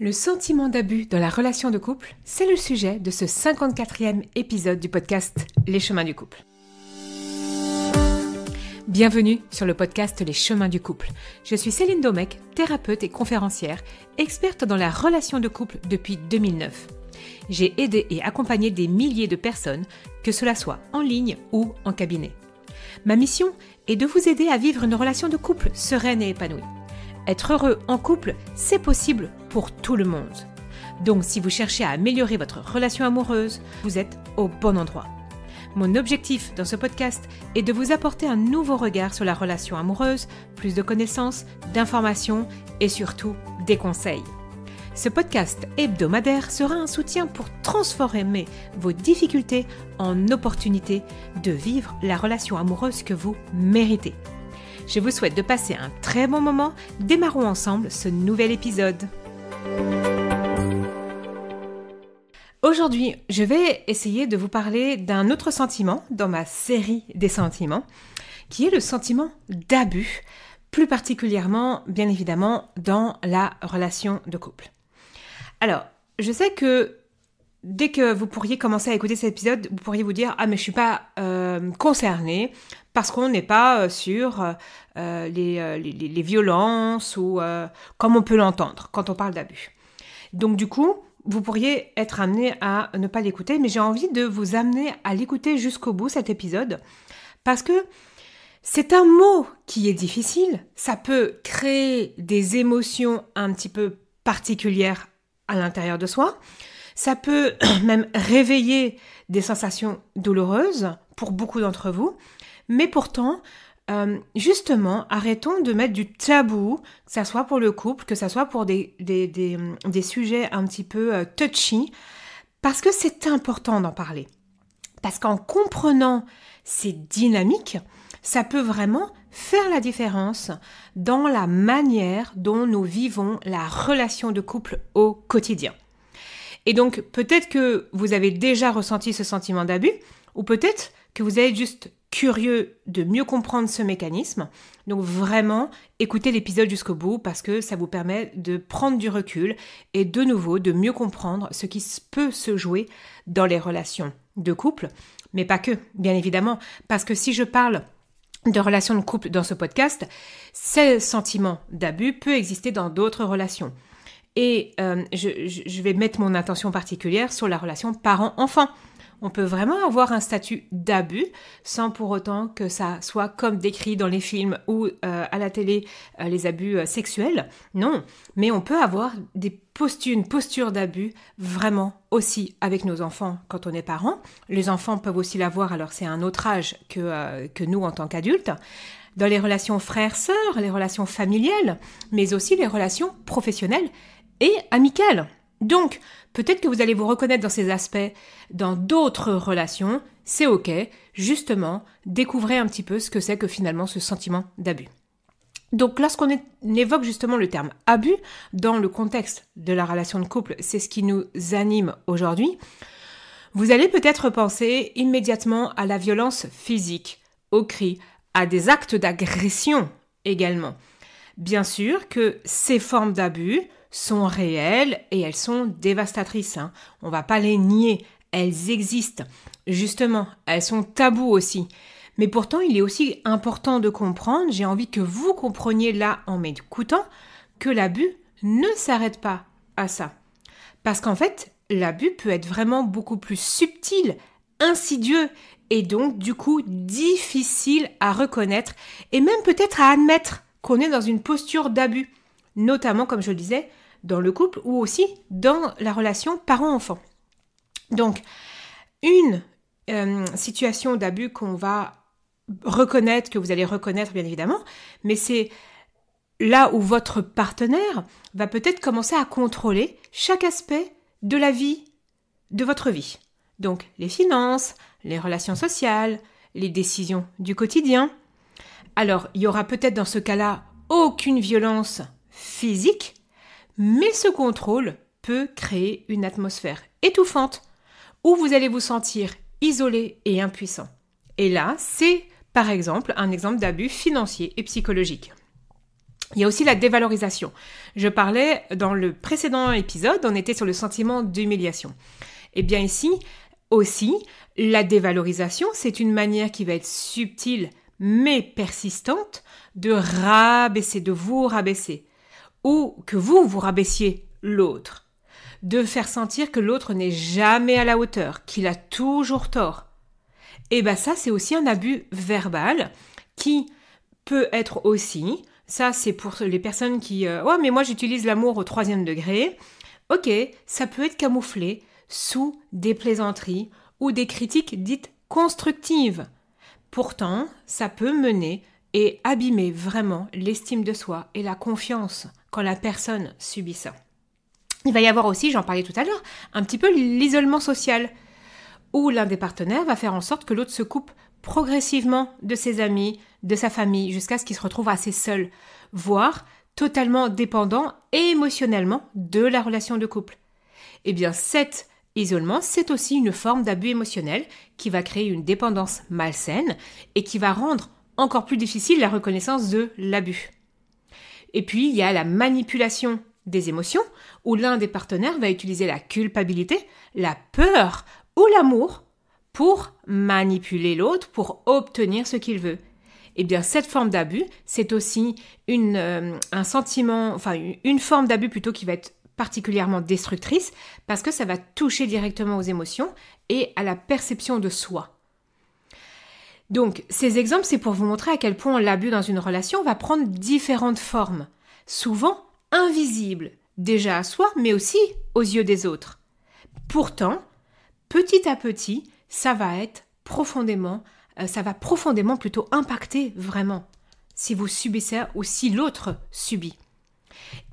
Le sentiment d'abus dans la relation de couple, c'est le sujet de ce 54e épisode du podcast Les chemins du couple. Bienvenue sur le podcast Les chemins du couple. Je suis Céline Domecq, thérapeute et conférencière, experte dans la relation de couple depuis 2009. J'ai aidé et accompagné des milliers de personnes, que cela soit en ligne ou en cabinet. Ma mission est de vous aider à vivre une relation de couple sereine et épanouie. Être heureux en couple, c'est possible pour tout le monde. Donc si vous cherchez à améliorer votre relation amoureuse, vous êtes au bon endroit. Mon objectif dans ce podcast est de vous apporter un nouveau regard sur la relation amoureuse, plus de connaissances, d'informations et surtout des conseils. Ce podcast hebdomadaire sera un soutien pour transformer vos difficultés en opportunités de vivre la relation amoureuse que vous méritez. Je vous souhaite de passer un très bon moment. Démarrons ensemble ce nouvel épisode. Aujourd'hui, je vais essayer de vous parler d'un autre sentiment dans ma série des sentiments, qui est le sentiment d'abus, plus particulièrement, bien évidemment, dans la relation de couple. Alors, je sais que dès que vous pourriez commencer à écouter cet épisode, vous pourriez vous dire « Ah, mais je suis pas concernée parce qu'on n'est pas sur les violences ou comme on peut l'entendre quand on parle d'abus. » Donc du coup, vous pourriez être amené à ne pas l'écouter, mais j'ai envie de vous amener à l'écouter jusqu'au bout, cet épisode, parce que c'est un mot qui est difficile, ça peut créer des émotions un petit peu particulières à l'intérieur de soi. Ça peut même réveiller des sensations douloureuses pour beaucoup d'entre vous. Mais pourtant, justement, arrêtons de mettre du tabou, que ça soit pour le couple, que ça soit pour des sujets un petit peu touchy, parce que c'est important d'en parler. Parce qu'en comprenant ces dynamiques, ça peut vraiment faire la différence dans la manière dont nous vivons la relation de couple au quotidien. Et donc, peut-être que vous avez déjà ressenti ce sentiment d'abus, ou peut-être que vous êtes juste curieux de mieux comprendre ce mécanisme. Donc vraiment, écoutez l'épisode jusqu'au bout parce que ça vous permet de prendre du recul et de nouveau de mieux comprendre ce qui peut se jouer dans les relations de couple, mais pas que, bien évidemment, parce que si je parle de relations de couple dans ce podcast, ce sentiment d'abus peut exister dans d'autres relations. Et je vais mettre mon attention particulière sur la relation parent-enfant. On peut vraiment avoir un statut d'abus sans pour autant que ça soit comme décrit dans les films ou à la télé, les abus sexuels. Non, mais on peut avoir une posture d'abus vraiment aussi avec nos enfants quand on est parent. Les enfants peuvent aussi l'avoir, alors c'est un autre âge que nous en tant qu'adultes. Dans les relations frères-sœurs, les relations familiales, mais aussi les relations professionnelles et amicales. Donc, peut-être que vous allez vous reconnaître dans ces aspects dans d'autres relations, c'est ok, justement, découvrez un petit peu ce que c'est que finalement ce sentiment d'abus. Donc, lorsqu'on évoque justement le terme abus dans le contexte de la relation de couple, c'est ce qui nous anime aujourd'hui, vous allez peut-être penser immédiatement à la violence physique, aux cris, à des actes d'agression également. Bien sûr que ces formes d'abus sont réelles et elles sont dévastatrices. On va pas les nier, elles existent. Justement, elles sont tabous aussi. Mais pourtant, il est aussi important de comprendre, j'ai envie que vous compreniez là en m'écoutant, que l'abus ne s'arrête pas à ça. Parce qu'en fait, l'abus peut être vraiment beaucoup plus subtil, insidieux et donc du coup difficile à reconnaître et même peut-être à admettre qu'on est dans une posture d'abus, notamment comme je le disais, dans le couple ou aussi dans la relation parent-enfant. Donc, une situation d'abus qu'on va reconnaître, que vous allez reconnaître bien évidemment, mais c'est là où votre partenaire va peut-être commencer à contrôler chaque aspect de la vie, de votre vie. Donc, les finances, les relations sociales, les décisions du quotidien. Alors, il y aura peut-être dans ce cas-là aucune violence physique, mais ce contrôle peut créer une atmosphère étouffante où vous allez vous sentir isolé et impuissant. Et là, c'est par exemple un exemple d'abus financier et psychologique. Il y a aussi la dévalorisation. Je parlais dans le précédent épisode, on était sur le sentiment d'humiliation. Eh bien ici aussi, la dévalorisation, c'est une manière qui va être subtile mais persistante de rabaisser, de vous rabaisser. Ou que vous rabaissiez l'autre. De faire sentir que l'autre n'est jamais à la hauteur, qu'il a toujours tort. Et bien ça, c'est aussi un abus verbal qui peut être aussi, ça c'est pour les personnes qui « Oh, mais moi j'utilise l'amour au 3e degré ». Ok, ça peut être camouflé sous des plaisanteries ou des critiques dites constructives. Pourtant, ça peut mener et abîmer vraiment l'estime de soi et la confiance quand la personne subit ça. Il va y avoir aussi, j'en parlais tout à l'heure, un petit peu l'isolement social, où l'un des partenaires va faire en sorte que l'autre se coupe progressivement de ses amis, de sa famille, jusqu'à ce qu'il se retrouve assez seul, voire totalement dépendant émotionnellement de la relation de couple. Eh bien, cet isolement, c'est aussi une forme d'abus émotionnel qui va créer une dépendance malsaine et qui va rendre encore plus difficile la reconnaissance de l'abus. Et puis, il y a la manipulation des émotions, où l'un des partenaires va utiliser la culpabilité, la peur ou l'amour pour manipuler l'autre, pour obtenir ce qu'il veut. Eh bien, cette forme d'abus, c'est aussi une forme d'abus plutôt qui va être particulièrement destructrice, parce que ça va toucher directement aux émotions et à la perception de soi. Donc, ces exemples, c'est pour vous montrer à quel point l'abus dans une relation va prendre différentes formes, souvent invisibles, déjà à soi, mais aussi aux yeux des autres. Pourtant, petit à petit, ça va profondément plutôt impacter vraiment si vous subissez ou si l'autre subit.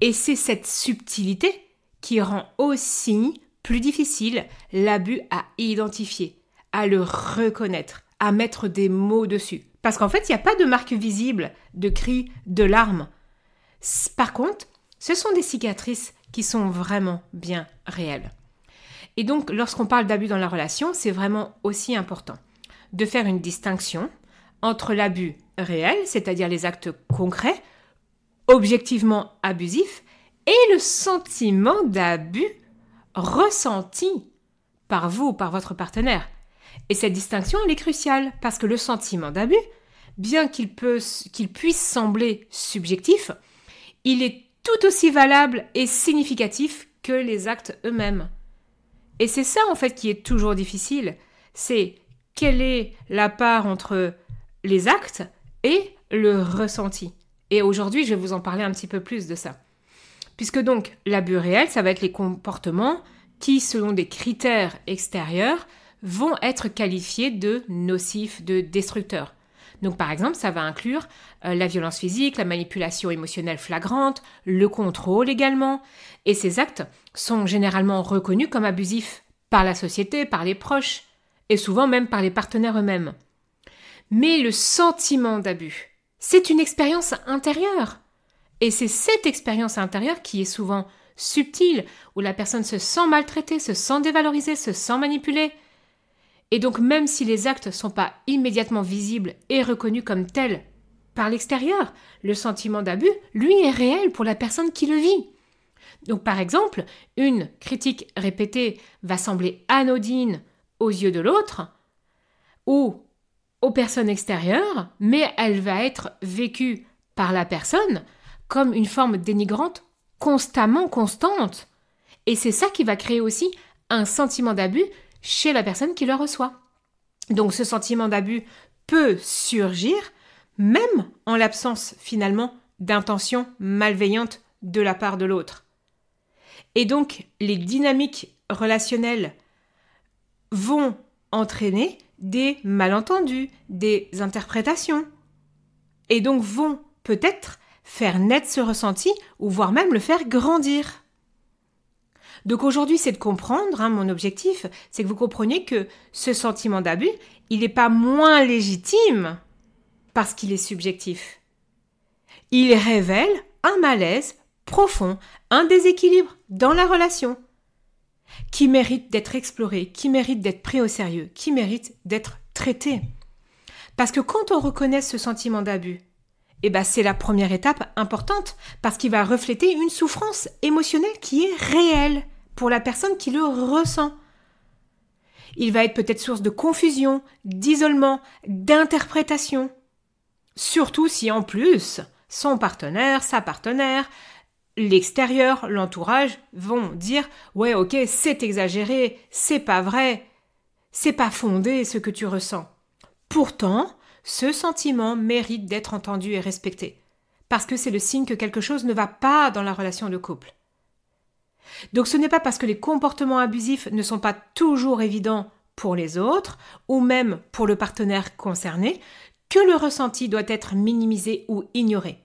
Et c'est cette subtilité qui rend aussi plus difficile l'abus à identifier, à le reconnaître, à mettre des mots dessus. Parce qu'en fait, il n'y a pas de marque visible, de cris, de larmes. Par contre, ce sont des cicatrices qui sont vraiment bien réelles. Et donc, lorsqu'on parle d'abus dans la relation, c'est vraiment aussi important de faire une distinction entre l'abus réel, c'est-à-dire les actes concrets, objectivement abusifs, et le sentiment d'abus ressenti par vous, par votre partenaire. Et cette distinction, elle est cruciale, parce que le sentiment d'abus, bien qu'il puisse sembler subjectif, il est tout aussi valable et significatif que les actes eux-mêmes. Et c'est ça, en fait, qui est toujours difficile. C'est quelle est la part entre les actes et le ressenti. Et aujourd'hui, je vais vous en parler un petit peu plus de ça. Puisque donc, l'abus réel, ça va être les comportements qui, selon des critères extérieurs, vont être qualifiés de nocifs, de destructeurs. Donc par exemple, ça va inclure la violence physique, la manipulation émotionnelle flagrante, le contrôle également. Et ces actes sont généralement reconnus comme abusifs par la société, par les proches, et souvent même par les partenaires eux-mêmes. Mais le sentiment d'abus, c'est une expérience intérieure. Et c'est cette expérience intérieure qui est souvent subtile, où la personne se sent maltraitée, se sent dévalorisée, se sent manipulée. Et donc même si les actes ne sont pas immédiatement visibles et reconnus comme tels par l'extérieur, le sentiment d'abus, lui, est réel pour la personne qui le vit. Donc par exemple, une critique répétée va sembler anodine aux yeux de l'autre ou aux personnes extérieures, mais elle va être vécue par la personne comme une forme dénigrante constamment constante. Et c'est ça qui va créer aussi un sentiment d'abus chez la personne qui le reçoit. Donc ce sentiment d'abus peut surgir même en l'absence finalement d'intention malveillante de la part de l'autre. Et donc les dynamiques relationnelles vont entraîner des malentendus, des interprétations, et donc vont peut-être faire naître ce ressenti ou voire même le faire grandir. Donc aujourd'hui, c'est de comprendre, mon objectif, c'est que vous compreniez que ce sentiment d'abus, il n'est pas moins légitime parce qu'il est subjectif. Il révèle un malaise profond, un déséquilibre dans la relation qui mérite d'être exploré, qui mérite d'être pris au sérieux, qui mérite d'être traité. Parce que quand on reconnaît ce sentiment d'abus c'est la première étape importante parce qu'il va refléter une souffrance émotionnelle qui est réelle pour la personne qui le ressent. Il va être peut-être source de confusion, d'isolement, d'interprétation. Surtout si en plus, son partenaire, sa partenaire, l'extérieur, l'entourage vont dire « Ouais, ok, c'est exagéré, c'est pas vrai, c'est pas fondé ce que tu ressens. » Pourtant, ce sentiment mérite d'être entendu et respecté, parce que c'est le signe que quelque chose ne va pas dans la relation de couple. Donc ce n'est pas parce que les comportements abusifs ne sont pas toujours évidents pour les autres, ou même pour le partenaire concerné, que le ressenti doit être minimisé ou ignoré.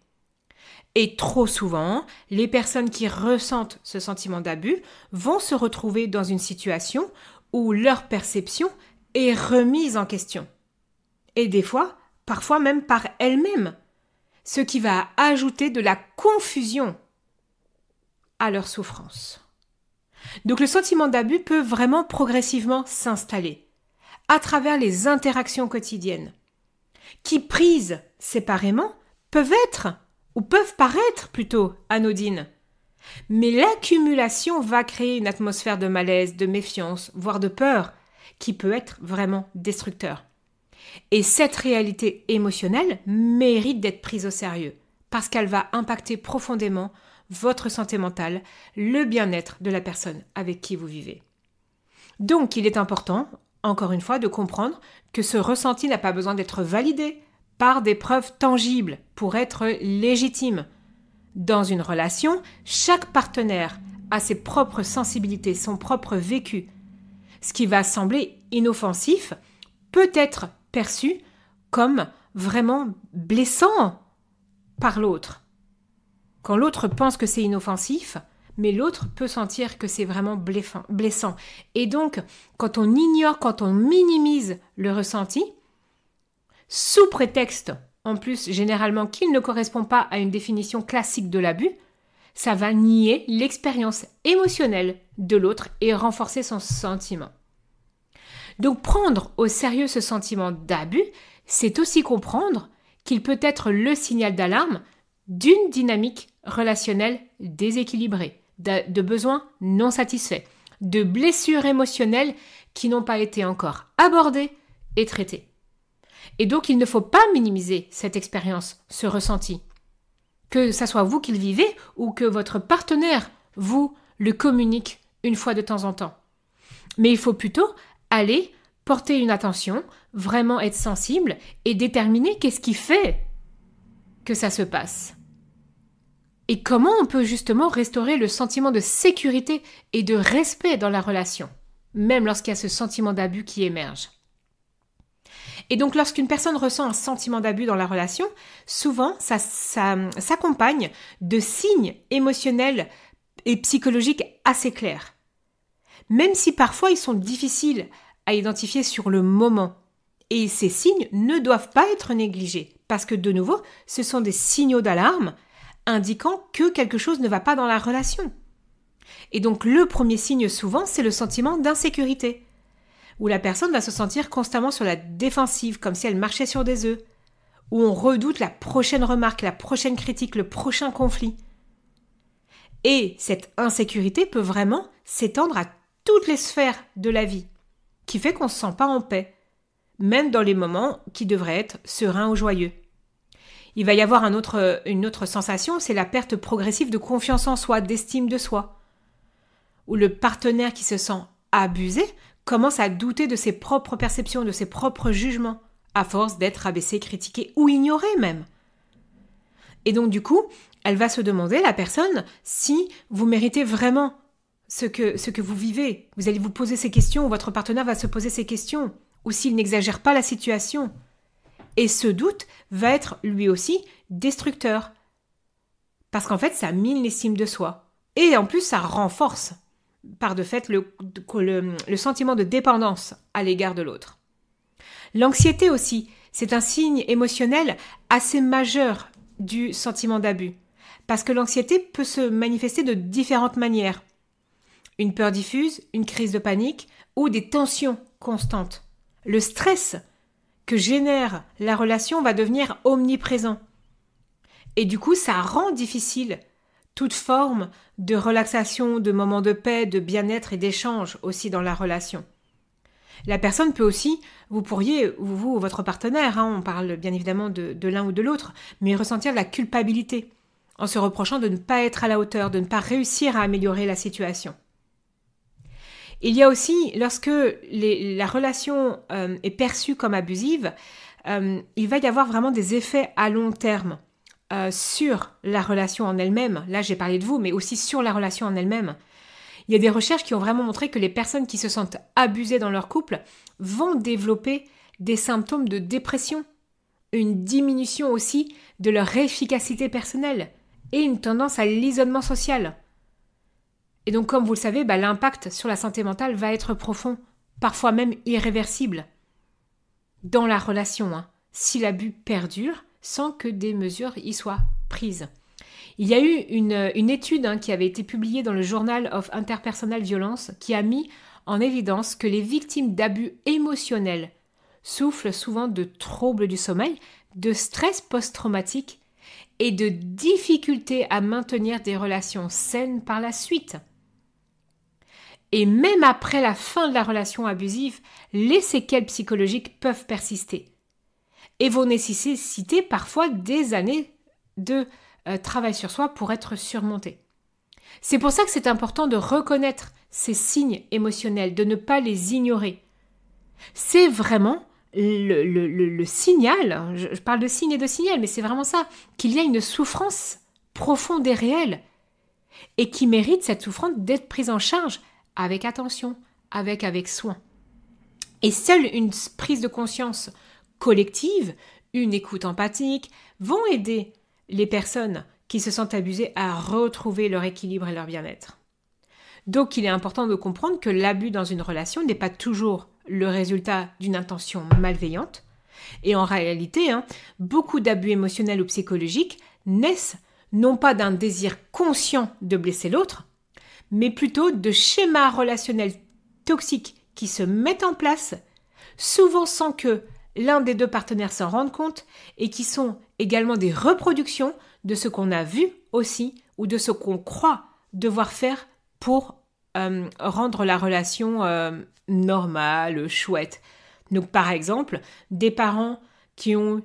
Et trop souvent, les personnes qui ressentent ce sentiment d'abus vont se retrouver dans une situation où leur perception est remise en question. Et des fois, parfois même par elles-mêmes, ce qui va ajouter de la confusion à leur souffrance. Donc le sentiment d'abus peut vraiment progressivement s'installer à travers les interactions quotidiennes, qui prises séparément peuvent paraître plutôt anodines. Mais l'accumulation va créer une atmosphère de malaise, de méfiance, voire de peur, qui peut être vraiment destructeur. Et cette réalité émotionnelle mérite d'être prise au sérieux, parce qu'elle va impacter profondément votre santé mentale, le bien-être de la personne avec qui vous vivez. Donc, il est important, encore une fois, de comprendre que ce ressenti n'a pas besoin d'être validé par des preuves tangibles pour être légitime. Dans une relation, chaque partenaire a ses propres sensibilités, son propre vécu. Ce qui va sembler inoffensif peut être perçu comme vraiment blessant par l'autre. Quand l'autre pense que c'est inoffensif, mais l'autre peut sentir que c'est vraiment blessant. Et donc, quand on ignore, quand on minimise le ressenti, sous prétexte, en plus généralement qu'il ne correspond pas à une définition classique de l'abus, ça va nier l'expérience émotionnelle de l'autre et renforcer son sentiment. Donc prendre au sérieux ce sentiment d'abus, c'est aussi comprendre qu'il peut être le signal d'alarme d'une dynamique relationnelle déséquilibrée, de besoins non satisfaits, de blessures émotionnelles qui n'ont pas été encore abordées et traitées. Et donc il ne faut pas minimiser cette expérience, ce ressenti. Que ça soit vous qui le vivez ou que votre partenaire vous le communique une fois de temps en temps. Mais il faut plutôt aller porter une attention, vraiment être sensible et déterminer qu'est-ce qui fait que ça se passe. Et comment on peut justement restaurer le sentiment de sécurité et de respect dans la relation, même lorsqu'il y a ce sentiment d'abus qui émerge. Et donc lorsqu'une personne ressent un sentiment d'abus dans la relation, souvent ça s'accompagne de signes émotionnels et psychologiques assez clairs. Même si parfois ils sont difficiles à identifier sur le moment. Et ces signes ne doivent pas être négligés, parce que de nouveau, ce sont des signaux d'alarme indiquant que quelque chose ne va pas dans la relation. Et donc le premier signe souvent, c'est le sentiment d'insécurité, où la personne va se sentir constamment sur la défensive, comme si elle marchait sur des œufs, où on redoute la prochaine remarque, la prochaine critique, le prochain conflit. Et cette insécurité peut vraiment s'étendre à toutes les sphères de la vie, qui fait qu'on ne se sent pas en paix, même dans les moments qui devraient être sereins ou joyeux. Il va y avoir une autre sensation, c'est la perte progressive de confiance en soi, d'estime de soi, où le partenaire qui se sent abusé commence à douter de ses propres perceptions, de ses propres jugements, à force d'être abaissé, critiqué ou ignoré même. Et donc du coup, elle va se demander, la personne, si vous méritez vraiment ce que vous vivez. Vous allez vous poser ces questions, ou votre partenaire va se poser ces questions, ou s'il n'exagère pas la situation. Et ce doute va être lui aussi destructeur. Parce qu'en fait, ça mine l'estime de soi. Et en plus, ça renforce par de fait le sentiment de dépendance à l'égard de l'autre. L'anxiété aussi, c'est un signe émotionnel assez majeur du sentiment d'abus. Parce que l'anxiété peut se manifester de différentes manières. Une peur diffuse, une crise de panique ou des tensions constantes. Le stress que génère la relation va devenir omniprésent. Et du coup, ça rend difficile toute forme de relaxation, de moments de paix, de bien-être et d'échange aussi dans la relation. La personne peut aussi, vous pourriez, vous ou votre partenaire, on parle bien évidemment de l'un ou de l'autre, mais ressentir de la culpabilité en se reprochant de ne pas être à la hauteur, de ne pas réussir à améliorer la situation. Il y a aussi, lorsque la relation est perçue comme abusive, il va y avoir vraiment des effets à long terme sur la relation en elle-même. Là, j'ai parlé de vous, mais aussi sur la relation en elle-même. Il y a des recherches qui ont vraiment montré que les personnes qui se sentent abusées dans leur couple vont développer des symptômes de dépression, une diminution aussi de leur efficacité personnelle et une tendance à l'isolement social. Et donc, comme vous le savez, l'impact sur la santé mentale va être profond, parfois même irréversible, dans la relation, si l'abus perdure sans que des mesures y soient prises. Il y a eu une étude qui avait été publiée dans le Journal of Interpersonal Violence qui a mis en évidence que les victimes d'abus émotionnels souffrent souvent de troubles du sommeil, de stress post-traumatique et de difficultés à maintenir des relations saines par la suite. Et même après la fin de la relation abusive, les séquelles psychologiques peuvent persister et vont nécessiter parfois des années de travail sur soi pour être surmontées. C'est pour ça que c'est important de reconnaître ces signes émotionnels, de ne pas les ignorer. C'est vraiment le signal, je parle de signe et de signal, mais c'est vraiment ça, qu'il y a une souffrance profonde et réelle et qui mérite cette souffrance d'être prise en charge avec attention, avec soin. Et seule une prise de conscience collective, une écoute empathique, vont aider les personnes qui se sentent abusées à retrouver leur équilibre et leur bien-être. Donc il est important de comprendre que l'abus dans une relation n'est pas toujours le résultat d'une intention malveillante. Et en réalité, beaucoup d'abus émotionnels ou psychologiques naissent non pas d'un désir conscient de blesser l'autre, mais plutôt de schémas relationnels toxiques qui se mettent en place, souvent sans que l'un des deux partenaires s'en rende compte et qui sont également des reproductions de ce qu'on a vu aussi ou de ce qu'on croit devoir faire pour rendre la relation normale, chouette. Donc par exemple, des parents qui ont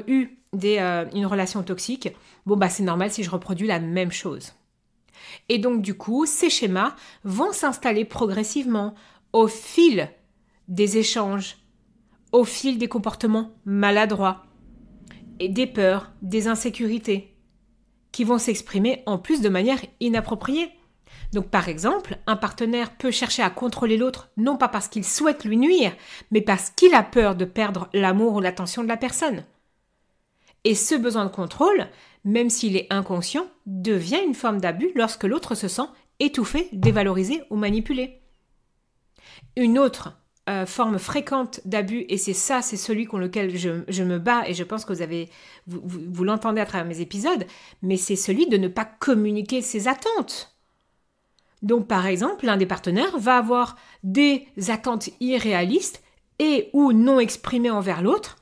eu une relation toxique, c'est normal si je reproduis la même chose. Et donc du coup, ces schémas vont s'installer progressivement au fil des échanges, au fil des comportements maladroits, et des peurs, des insécurités, qui vont s'exprimer en plus de manière inappropriée. Donc par exemple, un partenaire peut chercher à contrôler l'autre, non pas parce qu'il souhaite lui nuire, mais parce qu'il a peur de perdre l'amour ou l'attention de la personne. Et ce besoin de contrôle, même s'il est inconscient, devient une forme d'abus lorsque l'autre se sent étouffé, dévalorisé ou manipulé. Une autre forme fréquente d'abus, et c'est celui contre lequel je me bats, et je pense que vous l'entendez à travers mes épisodes, mais c'est celui de ne pas communiquer ses attentes. Donc par exemple, l'un des partenaires va avoir des attentes irréalistes et ou non exprimées envers l'autre,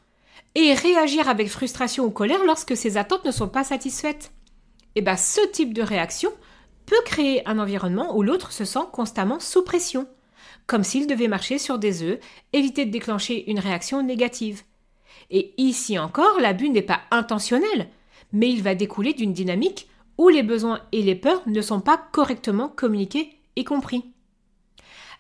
et réagir avec frustration ou colère lorsque ces attentes ne sont pas satisfaites. Et ce type de réaction peut créer un environnement où l'autre se sent constamment sous pression, comme s'il devait marcher sur des œufs, éviter de déclencher une réaction négative. Et ici encore, l'abus n'est pas intentionnel, mais il va découler d'une dynamique où les besoins et les peurs ne sont pas correctement communiqués et compris.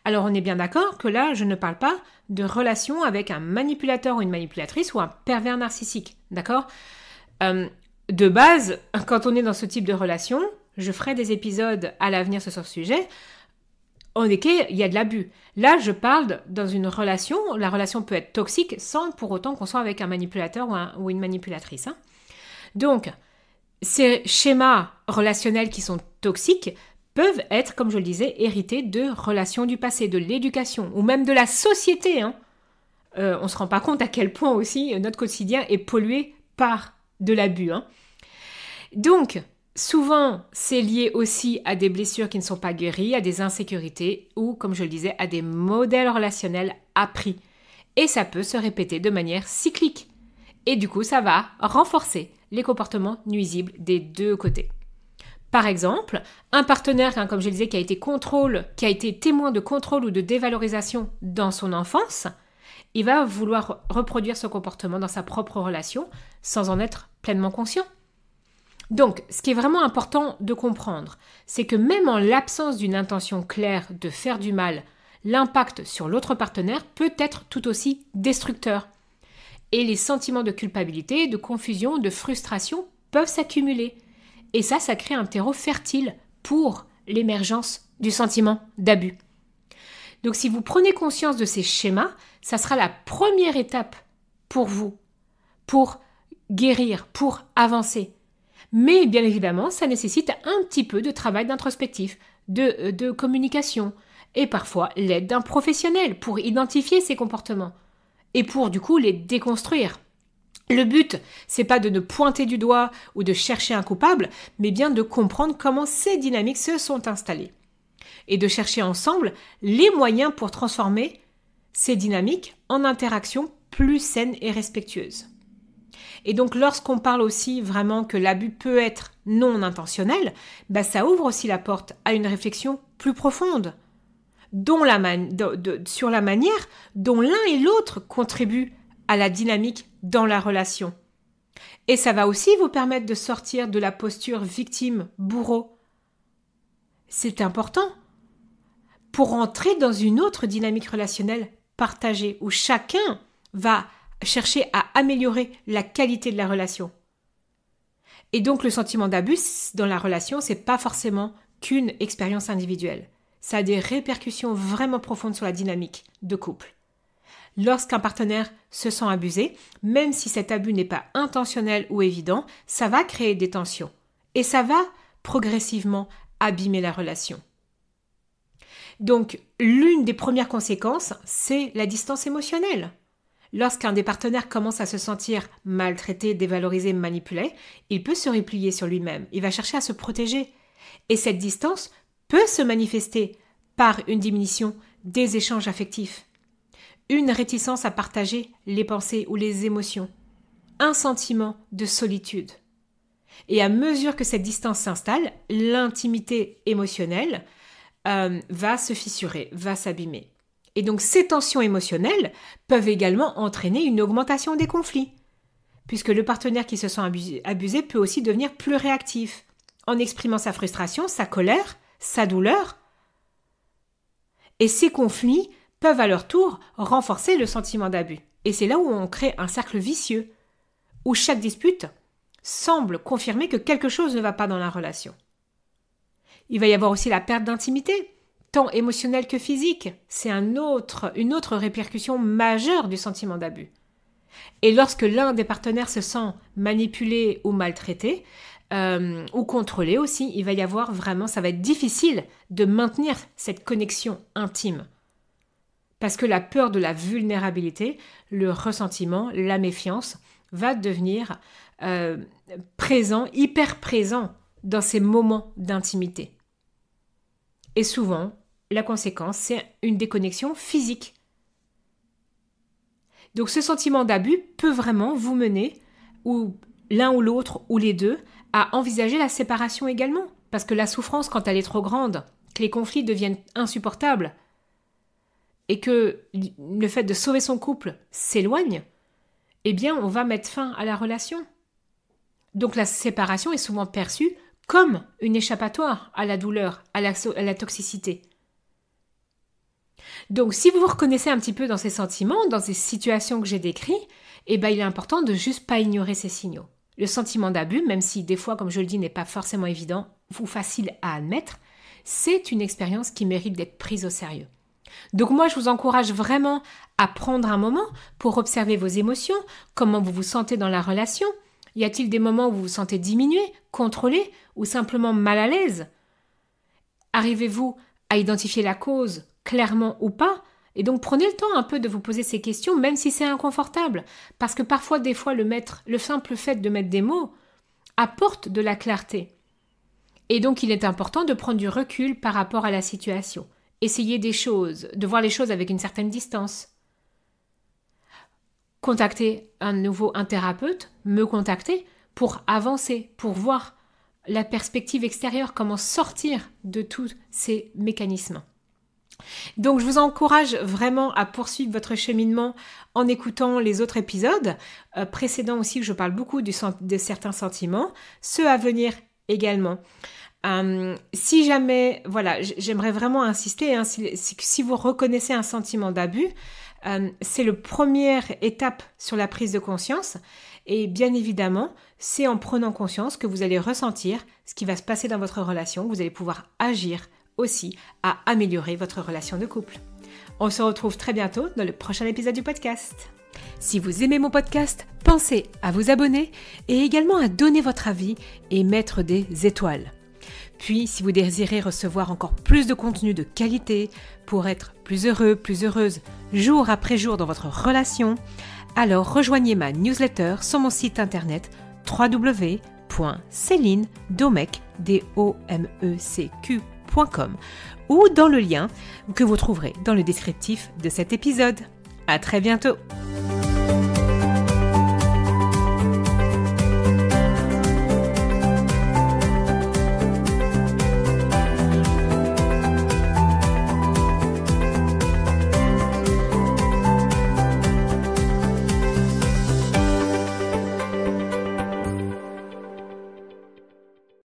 Alors on est bien d'accord que là, je ne parle pas de relation avec un manipulateur ou une manipulatrice ou un pervers narcissique, d'accord ? De base, quand on est dans ce type de relation, je ferai des épisodes à l'avenir sur ce sujet, en effet, il y a de l'abus. Là, je parle dans une relation, la relation peut être toxique sans pour autant qu'on soit avec un manipulateur ou une manipulatrice. Donc, ces schémas relationnels qui sont toxiques peuvent être, comme je le disais, hérités de relations du passé, de l'éducation ou même de la société. On ne se rend pas compte à quel point aussi notre quotidien est pollué par de l'abus. Donc, souvent, c'est lié aussi à des blessures qui ne sont pas guéries, à des insécurités ou, comme je le disais, à des modèles relationnels appris. Et ça peut se répéter de manière cyclique. Et du coup, ça va renforcer les comportements nuisibles des deux côtés. Par exemple, un partenaire, comme je le disais, qui a été témoin de contrôle ou de dévalorisation dans son enfance, il va vouloir reproduire ce comportement dans sa propre relation sans en être pleinement conscient. Donc, ce qui est vraiment important de comprendre, c'est que même en l'absence d'une intention claire de faire du mal, l'impact sur l'autre partenaire peut être tout aussi destructeur. Et les sentiments de culpabilité, de confusion, de frustration peuvent s'accumuler. Et ça crée un terreau fertile pour l'émergence du sentiment d'abus. Donc si vous prenez conscience de ces schémas, ça sera la première étape pour vous, pour guérir, pour avancer. Mais bien évidemment, ça nécessite un petit peu de travail d'introspectif, de communication, et parfois l'aide d'un professionnel pour identifier ces comportements et pour du coup les déconstruire. Le but, c'est pas de ne pointer du doigt ou de chercher un coupable, mais bien de comprendre comment ces dynamiques se sont installées. Et de chercher ensemble les moyens pour transformer ces dynamiques en interactions plus saines et respectueuses. Et donc lorsqu'on parle aussi vraiment que l'abus peut être non intentionnel, ça ouvre aussi la porte à une réflexion plus profonde sur la manière dont l'un et l'autre contribuent à la dynamique dans la relation. Et ça va aussi vous permettre de sortir de la posture victime-bourreau. C'est important pour entrer dans une autre dynamique relationnelle partagée où chacun va chercher à améliorer la qualité de la relation. Et donc le sentiment d'abus dans la relation, c'est pas forcément qu'une expérience individuelle. Ça a des répercussions vraiment profondes sur la dynamique de couple. Lorsqu'un partenaire se sent abusé, même si cet abus n'est pas intentionnel ou évident, ça va créer des tensions. Et ça va progressivement abîmer la relation. Donc, l'une des premières conséquences, c'est la distance émotionnelle. Lorsqu'un des partenaires commence à se sentir maltraité, dévalorisé, manipulé, il peut se replier sur lui-même. Il va chercher à se protéger. Et cette distance peut se manifester par une diminution des échanges affectifs, une réticence à partager les pensées ou les émotions, un sentiment de solitude. Et à mesure que cette distance s'installe, l'intimité émotionnelle va se fissurer, va s'abîmer. Et donc ces tensions émotionnelles peuvent également entraîner une augmentation des conflits, puisque le partenaire qui se sent abusé peut aussi devenir plus réactif, en exprimant sa frustration, sa colère, sa douleur. Et ces conflits peuvent à leur tour renforcer le sentiment d'abus. Et c'est là où on crée un cercle vicieux, où chaque dispute semble confirmer que quelque chose ne va pas dans la relation. Il va y avoir aussi la perte d'intimité, tant émotionnelle que physique. C'est une autre répercussion majeure du sentiment d'abus. Et lorsque l'un des partenaires se sent manipulé ou maltraité, ou contrôlé aussi, il va y avoir vraiment, ça va être difficile de maintenir cette connexion intime. Parce que la peur de la vulnérabilité, le ressentiment, la méfiance va devenir présent, hyper présent dans ces moments d'intimité. Et souvent, la conséquence, c'est une déconnexion physique. Donc ce sentiment d'abus peut vraiment vous mener, ou l'un ou l'autre, ou les deux, à envisager la séparation également. Parce que la souffrance, quand elle est trop grande, que les conflits deviennent insupportables, et que le fait de sauver son couple s'éloigne, eh bien on va mettre fin à la relation. Donc la séparation est souvent perçue comme une échappatoire à la douleur, à la toxicité. Donc si vous vous reconnaissez un petit peu dans ces sentiments, dans ces situations que j'ai décrites, il est important de juste pas ignorer ces signaux. Le sentiment d'abus, même si des fois, comme je le dis, n'est pas forcément évident ou facile à admettre, c'est une expérience qui mérite d'être prise au sérieux. Donc moi, je vous encourage vraiment à prendre un moment pour observer vos émotions, comment vous vous sentez dans la relation. Y a-t-il des moments où vous vous sentez diminué, contrôlé ou simplement mal à l'aise? Arrivez-vous à identifier la cause clairement ou pas? Et donc prenez le temps un peu de vous poser ces questions, même si c'est inconfortable, parce que parfois, le simple fait de mettre des mots apporte de la clarté. Et donc il est important de prendre du recul par rapport à la situation. De voir les choses avec une certaine distance. contacter un thérapeute, me contacter pour avancer, pour voir la perspective extérieure, comment sortir de tous ces mécanismes. Donc je vous encourage vraiment à poursuivre votre cheminement en écoutant les autres épisodes précédents aussi, où je parle beaucoup de certains sentiments, ceux à venir également. Si jamais, voilà, j'aimerais vraiment insister, si vous reconnaissez un sentiment d'abus, c'est la première étape sur la prise de conscience. Et bien évidemment, c'est en prenant conscience que vous allez ressentir ce qui va se passer dans votre relation, que vous allez pouvoir agir aussi à améliorer votre relation de couple. On se retrouve très bientôt dans le prochain épisode du podcast. Si vous aimez mon podcast, pensez à vous abonner et également à donner votre avis et mettre des étoiles. Puis, si vous désirez recevoir encore plus de contenu de qualité pour être plus heureux, plus heureuse, jour après jour dans votre relation, alors rejoignez ma newsletter sur mon site internet www.celinedomec.com ou dans le lien que vous trouverez dans le descriptif de cet épisode. À très bientôt!